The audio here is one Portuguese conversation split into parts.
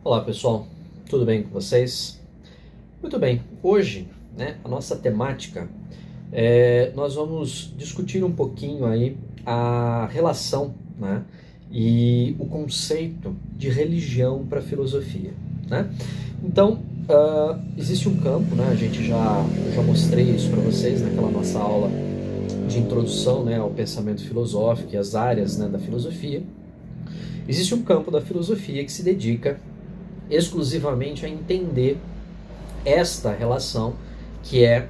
Olá pessoal, tudo bem com vocês? Muito bem, hoje, a nossa temática nós vamos discutir um pouquinho aí a relação, e o conceito de religião para a filosofia, né? Então, existe um campo, eu já mostrei isso para vocês naquela nossa aula de introdução, ao pensamento filosófico e as áreas, da filosofia. Existe um campo da filosofia que se dedica exclusivamente a entender esta relação, que é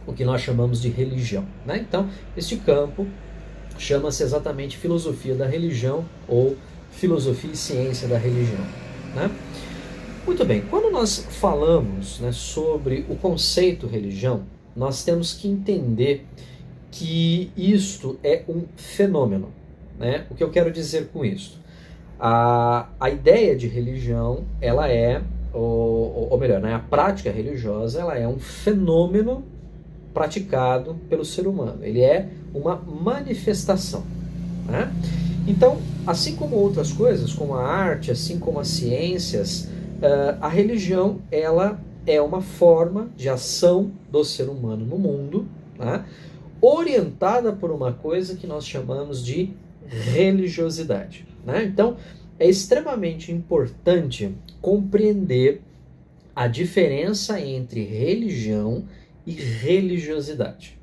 o que nós chamamos de religião, Então, este campo chama-se exatamente filosofia da religião ou filosofia e ciência da religião, Muito bem, quando nós falamos, sobre o conceito religião, nós temos que entender que isto é um fenômeno, O que eu quero dizer com isso? A ideia de religião, ela é, ou melhor, a prática religiosa, ela é um fenômeno praticado pelo ser humano. Ele é uma manifestação, Então, assim como outras coisas, como a arte, assim como as ciências, a religião, ela é uma forma de ação do ser humano no mundo, orientada por uma coisa que nós chamamos de religiosidade. Então, é extremamente importante compreender a diferença entre religião e religiosidade.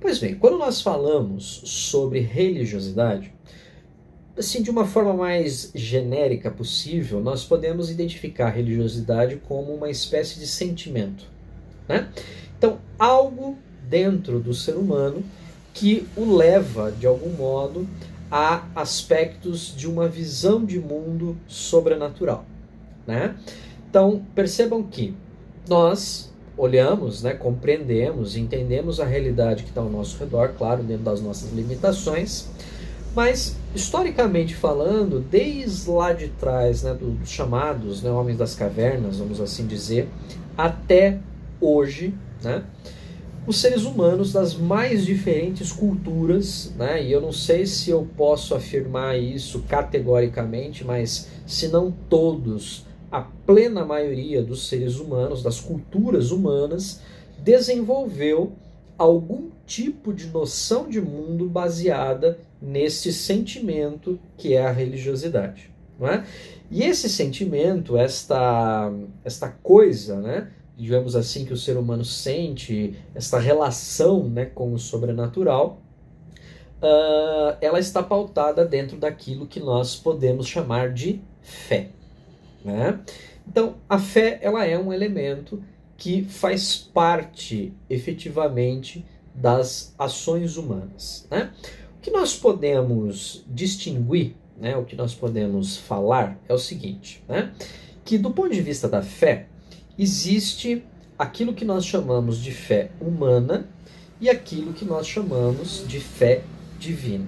Pois bem, quando nós falamos sobre religiosidade, assim, de uma forma mais genérica possível, nós podemos identificar a religiosidade como uma espécie de sentimento. Então, algo dentro do ser humano que o leva, de algum modo, a aspectos de uma visão de mundo sobrenatural. Então, percebam que nós olhamos, compreendemos, entendemos a realidade que está ao nosso redor, claro, dentro das nossas limitações, mas, historicamente falando, desde lá de trás, dos chamados homens das cavernas, vamos assim dizer, até hoje, os seres humanos das mais diferentes culturas, e eu não sei se eu posso afirmar isso categoricamente, mas se não todos, a plena maioria dos seres humanos, das culturas humanas, desenvolveu algum tipo de noção de mundo baseada nesse sentimento que é a religiosidade. E esse sentimento, esta coisa, digamos assim, que o ser humano sente, esta relação com o sobrenatural, ela está pautada dentro daquilo que nós podemos chamar de fé. Então, a fé, ela é um elemento que faz parte, efetivamente, das ações humanas. O que nós podemos distinguir, o que nós podemos falar é o seguinte, que do ponto de vista da fé, existe aquilo que nós chamamos de fé humana e aquilo que nós chamamos de fé divina.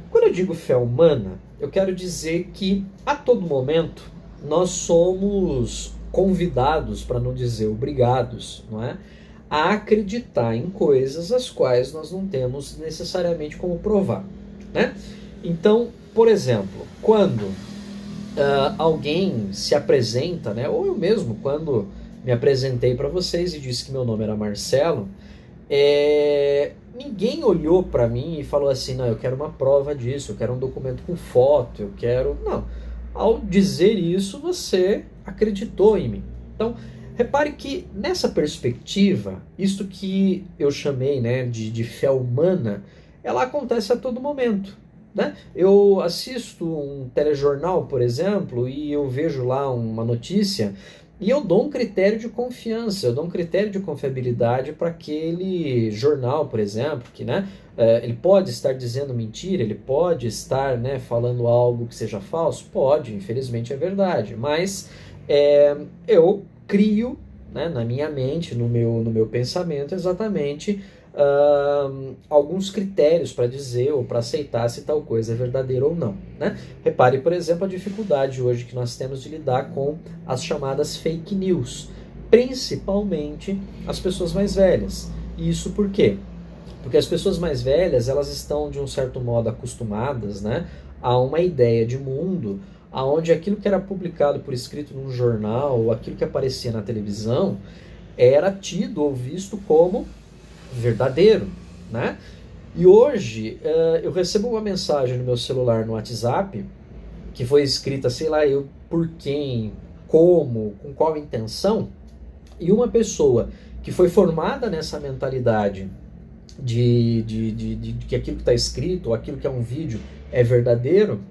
Quando eu digo fé humana, eu quero dizer que a todo momento nós somos convidados, para não dizer obrigados, a acreditar em coisas as quais nós não temos necessariamente como provar. Então, por exemplo, quando alguém se apresenta, ou eu mesmo, quando me apresentei para vocês e disse que meu nome era Marcelo, ninguém olhou para mim e falou assim, não, eu quero uma prova disso, eu quero um documento com foto, eu quero... Não, ao dizer isso, você acreditou em mim. Então, repare que nessa perspectiva, isto que eu chamei de fé humana, ela acontece a todo momento. Eu assisto um telejornal, por exemplo, e eu vejo lá uma notícia e eu dou um critério de confiança, eu dou um critério de confiabilidade para aquele jornal, por exemplo, que ele pode estar dizendo mentira, ele pode estar falando algo que seja falso, pode, infelizmente é verdade, mas eu crio na minha mente, no meu pensamento, exatamente alguns critérios para dizer ou para aceitar se tal coisa é verdadeira ou não. Repare, por exemplo, a dificuldade hoje que nós temos de lidar com as chamadas fake news, principalmente as pessoas mais velhas. E isso por quê? Porque as pessoas mais velhas, elas estão de um certo modo acostumadas a uma ideia de mundo onde aquilo que era publicado por escrito num jornal, ou aquilo que aparecia na televisão, era tido ou visto como verdadeiro, né? E hoje eu recebo uma mensagem no meu celular no WhatsApp que foi escrita, sei lá, eu por quem, como, com qual intenção, e uma pessoa que foi formada nessa mentalidade de que aquilo que está escrito, ou aquilo que é um vídeo, é verdadeiro,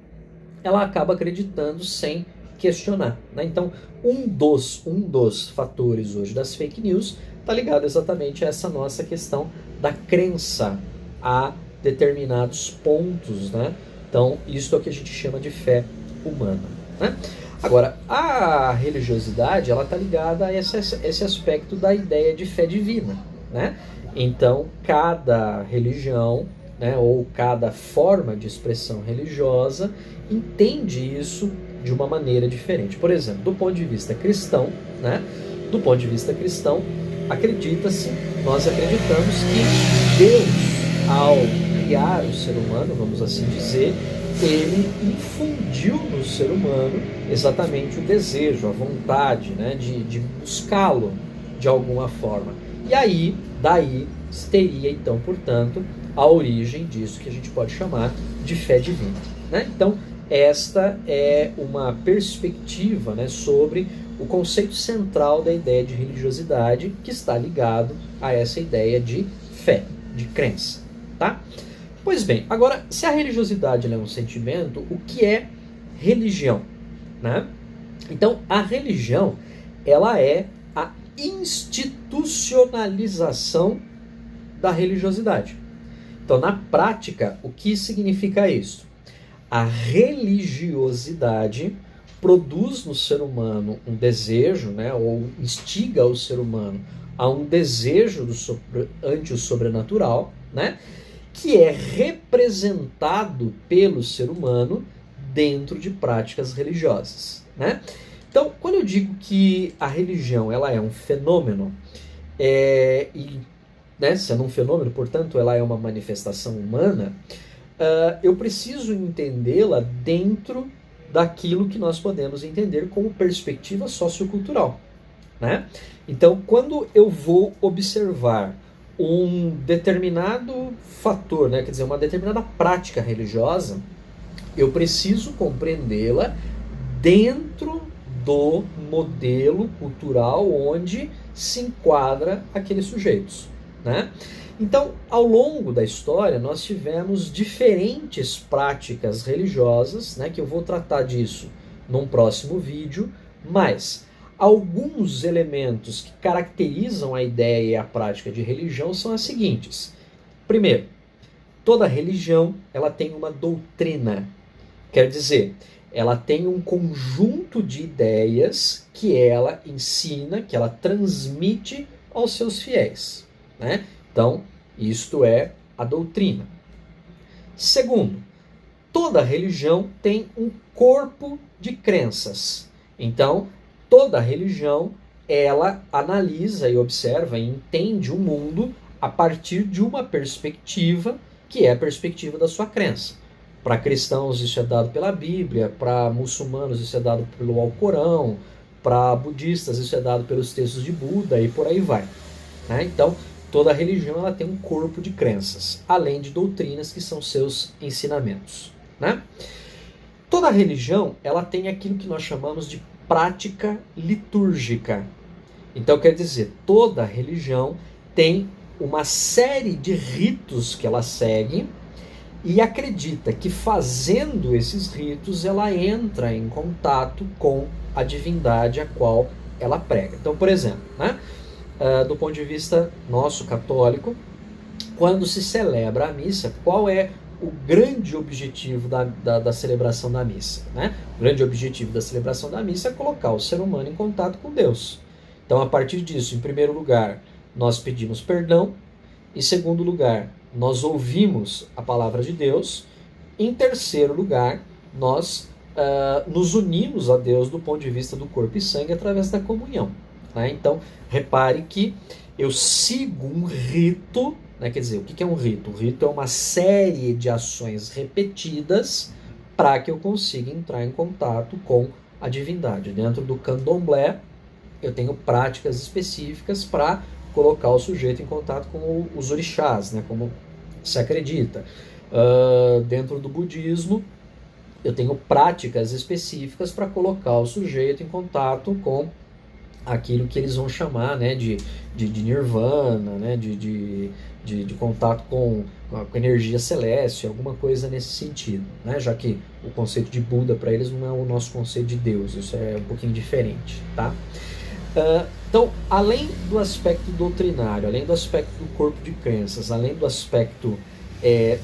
ela acaba acreditando sem questionar, né? Então, um dos fatores hoje das fake news está ligado exatamente a essa nossa questão da crença a determinados pontos, né? Então, isso é o que a gente chama de fé humana, né? Agora, a religiosidade, ela está ligada a esse aspecto da ideia de fé divina, né? Então, cada religião, né, ou cada forma de expressão religiosa entende isso de uma maneira diferente. Por exemplo, do ponto de vista cristão, né? Do ponto de vista cristão, nós acreditamos que Deus, ao criar o ser humano, vamos assim dizer, ele infundiu no ser humano exatamente o desejo, a vontade, né, de buscá-lo de alguma forma. E aí, daí, teria então, portanto, a origem disso que a gente pode chamar de fé divina, né? Então, esta é uma perspectiva, né, sobre o conceito central da ideia de religiosidade, que está ligado a essa ideia de fé, de crença, tá? Pois bem, agora, se a religiosidade é um sentimento, o que é religião, né? Então, a religião, ela é a institucionalização da religiosidade. Então, na prática, o que significa isso? A religiosidade produz no ser humano um desejo, né, ou instiga o ser humano a um desejo ante o sobrenatural, né, que é representado pelo ser humano dentro de práticas religiosas, né? Então, quando eu digo que a religião ela é um fenômeno, né, sendo um fenômeno, portanto, ela é uma manifestação humana, eu preciso entendê-la dentro daquilo que nós podemos entender como perspectiva sociocultural, né? Então, quando eu vou observar um determinado fator, né, quer dizer, uma determinada prática religiosa, eu preciso compreendê-la dentro do modelo cultural onde se enquadra aqueles sujeitos, né? Então, ao longo da história, nós tivemos diferentes práticas religiosas, né, que eu vou tratar disso num próximo vídeo, mas alguns elementos que caracterizam a ideia e a prática de religião são as seguintes. Primeiro, toda religião ela tem uma doutrina, quer dizer, ela tem um conjunto de ideias que ela ensina, que ela transmite aos seus fiéis, né? Então, isto é a doutrina. Segundo, toda religião tem um corpo de crenças. Então, toda religião, ela analisa e observa e entende o mundo a partir de uma perspectiva que é a perspectiva da sua crença. Para cristãos isso é dado pela Bíblia, para muçulmanos isso é dado pelo Alcorão, para budistas isso é dado pelos textos de Buda e por aí vai, né? Então, toda religião ela tem um corpo de crenças, além de doutrinas que são seus ensinamentos, né? Toda religião ela tem aquilo que nós chamamos de prática litúrgica. Então, quer dizer, toda religião tem uma série de ritos que ela segue e acredita que fazendo esses ritos ela entra em contato com a divindade a qual ela prega. Então, por exemplo, né, do ponto de vista nosso católico, quando se celebra a missa, qual é o grande objetivo da celebração da missa, né? O grande objetivo da celebração da missa é colocar o ser humano em contato com Deus. Então, a partir disso, em primeiro lugar, nós pedimos perdão. Em segundo lugar, nós ouvimos a palavra de Deus. Em terceiro lugar, nós nos unimos a Deus do ponto de vista do corpo e sangue através da comunhão, né? Então, repare que eu sigo um rito, né? Quer dizer, o que é um rito? O rito é uma série de ações repetidas para que eu consiga entrar em contato com a divindade. Dentro do candomblé, eu tenho práticas específicas para colocar o sujeito em contato com os orixás, né, como se acredita. Dentro do budismo, eu tenho práticas específicas para colocar o sujeito em contato com aquilo que eles vão chamar, né, de nirvana, né, de contato com a energia celeste, alguma coisa nesse sentido, né, já que o conceito de Buda para eles não é o nosso conceito de Deus, isso é um pouquinho diferente, tá? Então, além do aspecto doutrinário, além do aspecto do corpo de crenças, além do aspecto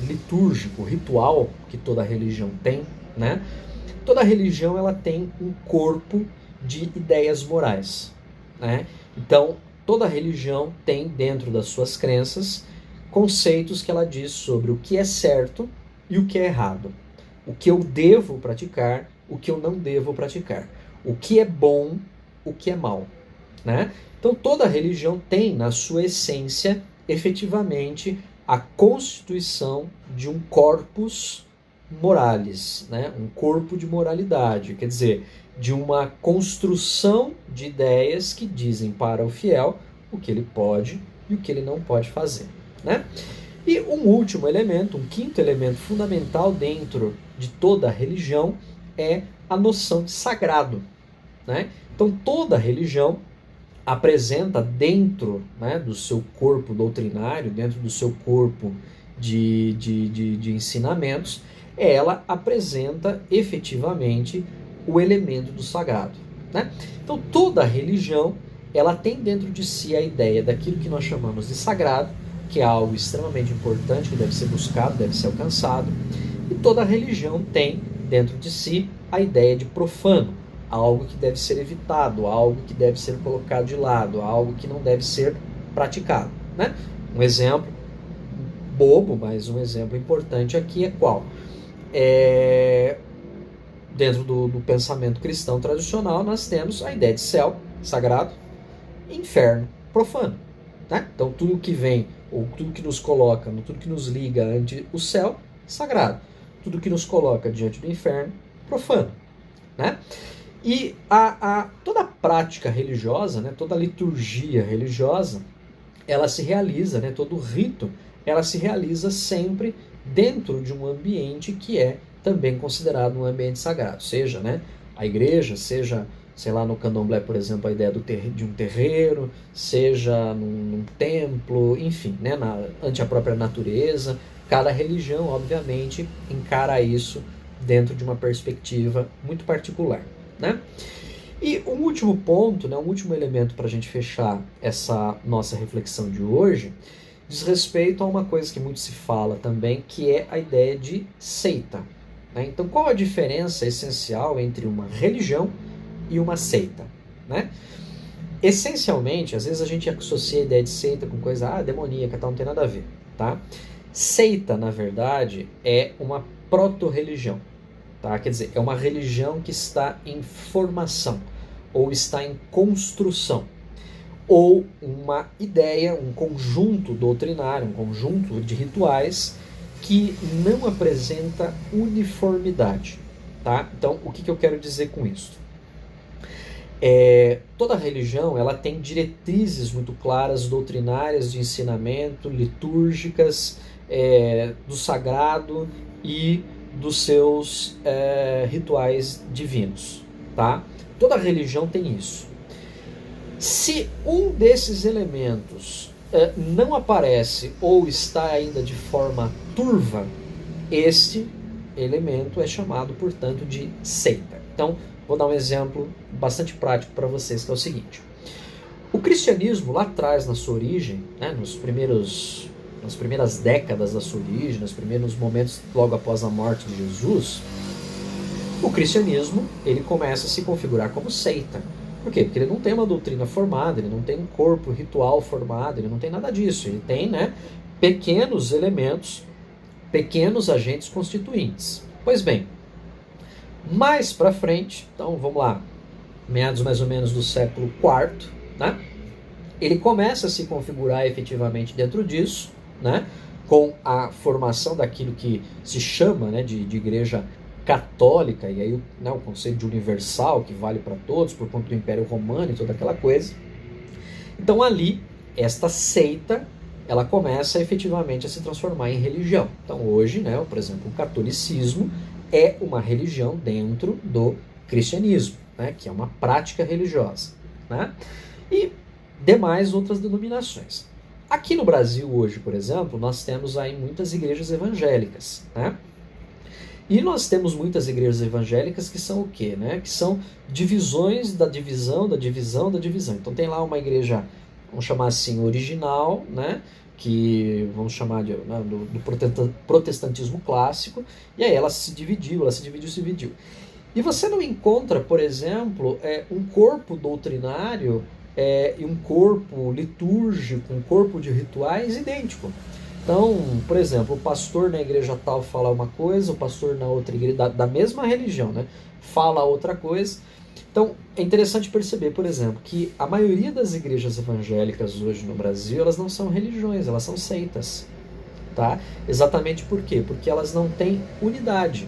litúrgico, ritual que toda religião tem, né? Toda religião ela tem um corpo de ideias morais, né? Então, toda religião tem dentro das suas crenças conceitos que ela diz sobre o que é certo e o que é errado, o que eu devo praticar, o que eu não devo praticar, o que é bom, o que é mal, né? Então, toda religião tem na sua essência, efetivamente, a constituição de um corpus moralis, né? Um corpo de moralidade, quer dizer, de uma construção de ideias que dizem para o fiel o que ele pode e o que ele não pode fazer, né? E um último elemento, um quinto elemento fundamental dentro de toda a religião é a noção de sagrado, né? Então toda religião apresenta dentro, né, do seu corpo doutrinário, dentro do seu corpo de ensinamentos, ela apresenta efetivamente o elemento do sagrado, né? Então toda religião ela tem dentro de si a ideia daquilo que nós chamamos de sagrado, que é algo extremamente importante, que deve ser buscado, deve ser alcançado, e toda religião tem dentro de si a ideia de profano, algo que deve ser evitado, algo que deve ser colocado de lado, algo que não deve ser praticado, né? Um exemplo bobo, mas um exemplo importante aqui é qual? Dentro do pensamento cristão tradicional, nós temos a ideia de céu, sagrado, e inferno, profano, né? Então tudo que vem, ou tudo que nos coloca, tudo que nos liga ante o céu, sagrado. Tudo que nos coloca diante do inferno, profano, né? E toda a prática religiosa, né, toda a liturgia religiosa, ela se realiza, né, todo o rito, ela se realiza sempre dentro de um ambiente que é também considerado um ambiente sagrado. Seja, né, a igreja, seja, sei lá, no candomblé, por exemplo, a ideia de um terreiro, seja num templo, enfim, né, ante a própria natureza. Cada religião, obviamente, encara isso dentro de uma perspectiva muito particular, né? E um último ponto, né, um último elemento para a gente fechar essa nossa reflexão de hoje, diz respeito a uma coisa que muito se fala também, que é a ideia de seita, né? Então, qual a diferença essencial entre uma religião e uma seita, né? Essencialmente, às vezes a gente associa a ideia de seita com coisa demoníaca, tal, não tem nada a ver, tá? Seita, na verdade, é uma proto-religião. Tá? Quer dizer, é uma religião que está em formação, ou está em construção, ou uma ideia, um conjunto doutrinário, um conjunto de rituais que não apresenta uniformidade. Tá? Então, o que eu quero dizer com isso? Toda religião ela tem diretrizes muito claras, doutrinárias, de ensinamento, litúrgicas, do sagrado e dos seus rituais divinos, tá? Toda religião tem isso. Se um desses elementos não aparece ou está ainda de forma turva, este elemento é chamado, portanto, de seita. Então, vou dar um exemplo bastante prático para vocês, que é o seguinte. O cristianismo, lá atrás, na sua origem, né, nas primeiras décadas da sua origem, nos primeiros momentos logo após a morte de Jesus, o cristianismo ele começa a se configurar como seita. Por quê? Porque ele não tem uma doutrina formada, ele não tem um corpo ritual formado, ele não tem nada disso. Ele tem, né, pequenos elementos, pequenos agentes constituintes. Pois bem, mais para frente, então vamos lá, meados mais ou menos do século IV, né, ele começa a se configurar efetivamente dentro disso, né, com a formação daquilo que se chama, né, de igreja católica, e aí né, o conceito de universal, que vale para todos, por conta do Império Romano e toda aquela coisa. Então ali, esta seita, ela começa efetivamente a se transformar em religião. Então hoje, né, por exemplo, o catolicismo é uma religião dentro do cristianismo, né, que é uma prática religiosa, né, e demais outras denominações. Aqui no Brasil hoje, por exemplo, nós temos aí muitas igrejas evangélicas, né? E nós temos muitas igrejas evangélicas que são o quê, né? Que são divisões da divisão, da divisão, da divisão. Então tem lá uma igreja, vamos chamar assim, original, né? Que vamos chamar de, né, do protestantismo clássico, e aí ela se dividiu. E você não encontra, por exemplo, um corpo doutrinário e um corpo litúrgico, um corpo de rituais idêntico. Então, por exemplo, o pastor na igreja tal fala uma coisa, o pastor na outra igreja, da mesma religião, né, fala outra coisa. Então, é interessante perceber, por exemplo, que a maioria das igrejas evangélicas hoje no Brasil, elas não são religiões, elas são seitas. Tá? Exatamente por quê? Porque elas não têm unidade.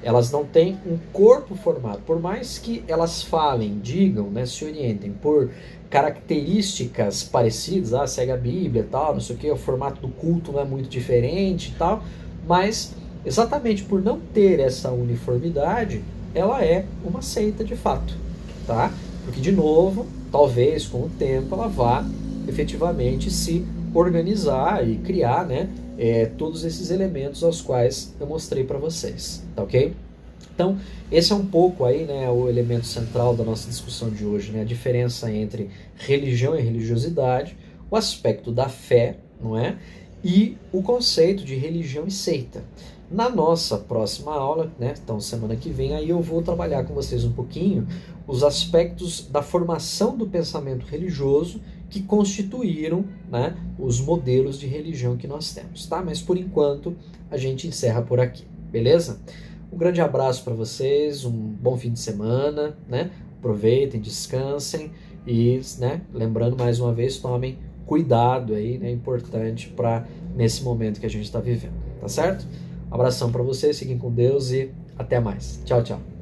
Elas não têm um corpo formado. Por mais que elas falem, digam, né, se orientem por características parecidas, segue a Bíblia e tal, não sei o que, o formato do culto não é muito diferente e tal, mas exatamente por não ter essa uniformidade, ela é uma seita de fato, tá? Porque, de novo, talvez com o tempo ela vá efetivamente se organizar e criar, né, todos esses elementos aos quais eu mostrei para vocês, tá ok? Então, esse é um pouco aí, né, o elemento central da nossa discussão de hoje, né, a diferença entre religião e religiosidade, o aspecto da fé, não é? E o conceito de religião e seita. Na nossa próxima aula, né, então semana que vem, aí eu vou trabalhar com vocês um pouquinho os aspectos da formação do pensamento religioso que constituíram, né, os modelos de religião que nós temos, tá? Mas por enquanto a gente encerra por aqui, beleza? Um grande abraço para vocês, um bom fim de semana, né? Aproveitem, descansem e, né, lembrando mais uma vez, tomem cuidado aí, né? Importante para nesse momento que a gente está vivendo, tá certo? Um abração para vocês, fiquem com Deus e até mais. Tchau, tchau.